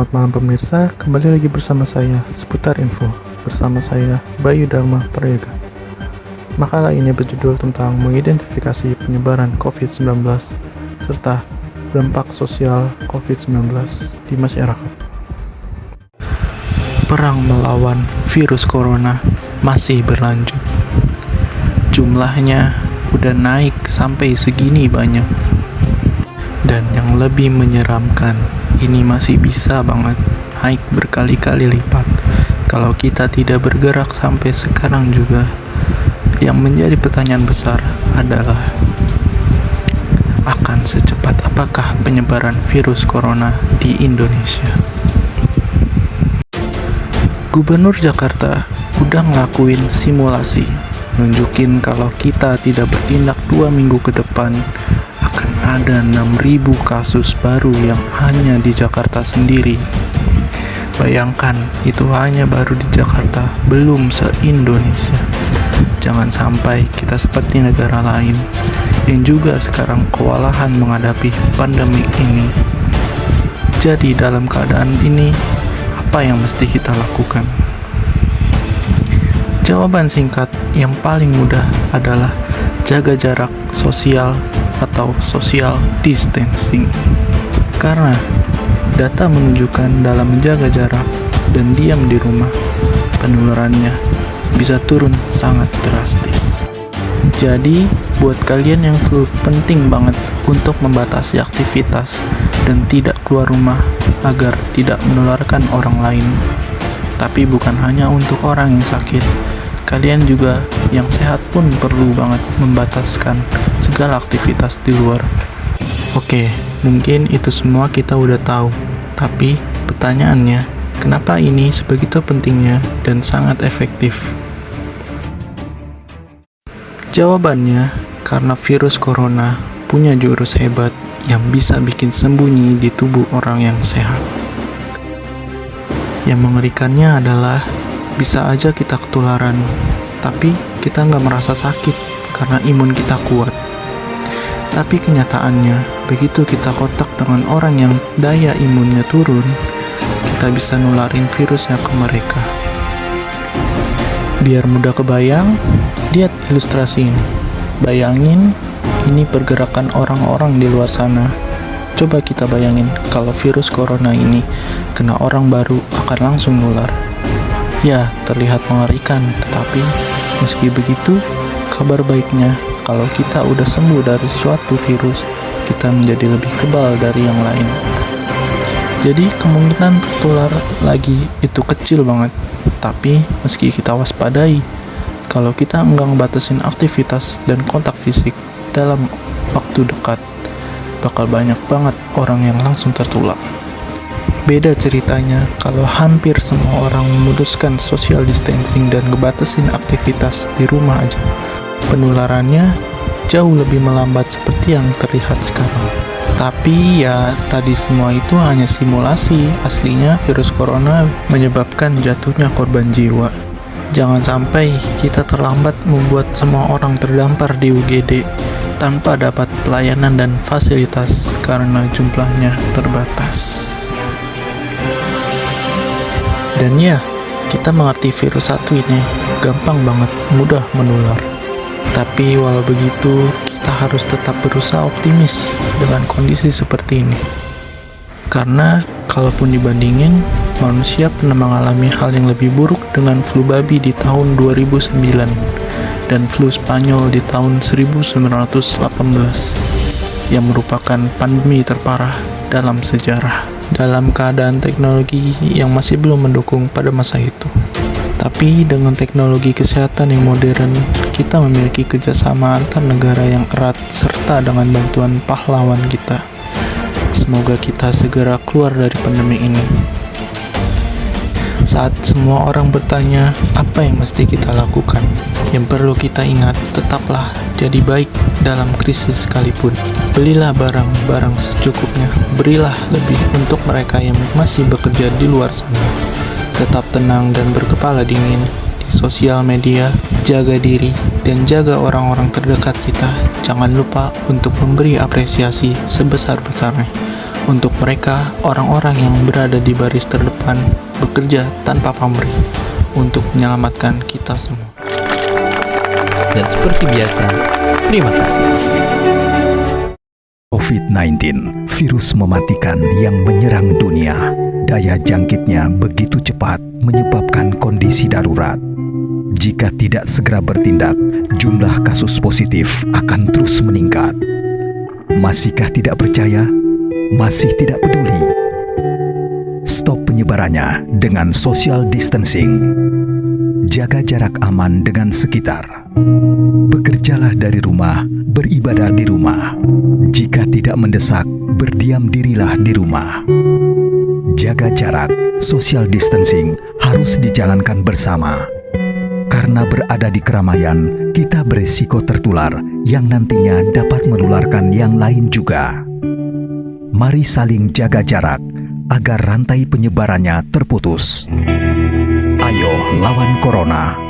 Selamat malam pemirsa, kembali lagi bersama saya Seputar Info, bersama saya Bayu Dharma Prayoga. Makalah ini berjudul tentang mengidentifikasi penyebaran COVID-19 serta dampak sosial COVID-19 di masyarakat. Perang melawan virus corona masih berlanjut. Jumlahnya udah naik sampai segini banyak. Dan yang lebih menyeramkan, ini masih bisa banget naik berkali-kali lipat kalau kita tidak bergerak sampai sekarang juga. Yang menjadi pertanyaan besar adalah, akan secepat apakah penyebaran virus corona di Indonesia? Gubernur Jakarta udah ngelakuin simulasi, nunjukin kalau kita tidak bertindak 2 minggu ke depan, akan ada 6.000 kasus baru yang hanya di Jakarta sendiri. Bayangkan, itu hanya baru di Jakarta, belum se-Indonesia. Jangan sampai kita seperti negara lain yang juga sekarang kewalahan menghadapi pandemi ini. Jadi dalam keadaan ini, apa yang mesti kita lakukan? Jawaban singkat yang paling mudah adalah jaga jarak sosial atau social distancing. Karena data menunjukkan dalam menjaga jarak dan diam di rumah, penularannya bisa turun sangat drastis. Jadi, buat kalian yang flu, penting banget untuk membatasi aktivitas dan tidak keluar rumah agar tidak menularkan orang lain. Tapi bukan hanya untuk orang yang sakit, kalian juga yang sehat pun perlu banget membataskan segala aktivitas di luar. Oke, mungkin itu semua kita udah tahu. Tapi pertanyaannya, kenapa ini sebegitu pentingnya dan sangat efektif? Jawabannya, karena virus corona punya jurus hebat yang bisa bikin sembunyi di tubuh orang yang sehat. Yang mengerikannya adalah bisa aja kita ketularan, tapi kita nggak merasa sakit karena imun kita kuat. Tapi kenyataannya, begitu kita kontak dengan orang yang daya imunnya turun, kita bisa nularin virusnya ke mereka. Biar mudah kebayang, lihat ilustrasi ini. Bayangin, ini pergerakan orang-orang di luar sana. Coba kita bayangin kalau virus corona ini kena orang baru akan langsung nular. Ya, terlihat mengerikan, tetapi meski begitu, kabar baiknya kalau kita udah sembuh dari suatu virus, kita menjadi lebih kebal dari yang lain. Jadi kemungkinan tertular lagi itu kecil banget. Tapi meski kita waspadai, kalau kita enggak ngebatasin aktivitas dan kontak fisik dalam waktu dekat, bakal banyak banget orang yang langsung tertular. Beda ceritanya kalau hampir semua orang memutuskan social distancing dan ngebatasin aktivitas di rumah aja. Penularannya jauh lebih melambat seperti yang terlihat sekarang. Tapi ya, tadi semua itu hanya simulasi. Aslinya virus corona menyebabkan jatuhnya korban jiwa. Jangan sampai kita terlambat membuat semua orang terdampar di UGD tanpa dapat pelayanan dan fasilitas karena jumlahnya terbatas. Dan ya, kita mengerti virus satu ini gampang banget, mudah menular. Tapi walau begitu, kita harus tetap berusaha optimis dengan kondisi seperti ini. Karena kalaupun dibandingin, manusia pernah mengalami hal yang lebih buruk dengan flu babi di tahun 2009 dan flu Spanyol di tahun 1918 yang merupakan pandemi terparah dalam sejarah. Dalam keadaan teknologi yang masih belum mendukung pada masa itu. Tapi dengan teknologi kesehatan yang modern, kita memiliki kerjasama antar negara yang erat serta dengan bantuan pahlawan kita. Semoga kita segera keluar dari pandemi ini. Saat semua orang bertanya apa yang mesti kita lakukan, yang perlu kita ingat, tetaplah jadi baik dalam krisis sekalipun. Belilah barang-barang secukupnya, berilah lebih untuk mereka yang masih bekerja di luar sana. Tetap tenang dan berkepala dingin di sosial media, jaga diri dan jaga orang-orang terdekat kita. Jangan lupa untuk memberi apresiasi sebesar-besarnya Untuk mereka, orang-orang yang berada di baris terdepan bekerja tanpa pamrih untuk menyelamatkan kita semua. Dan seperti biasa, terima kasih. COVID-19, virus mematikan yang menyerang dunia. Daya jangkitnya begitu cepat menyebabkan kondisi darurat. Jika tidak segera bertindak, jumlah kasus positif akan terus meningkat. Masihkah tidak percaya? Masih tidak peduli? Stop penyebarannya dengan social distancing. Jaga jarak aman dengan sekitar. Bekerjalah dari rumah, beribadah di rumah. Jika tidak mendesak, berdiam dirilah di rumah. Jaga jarak, social distancing harus dijalankan bersama. Karena berada di keramaian, kita beresiko tertular yang nantinya dapat menularkan yang lain juga. Mari saling jaga jarak agar rantai penyebarannya terputus. Ayo lawan corona.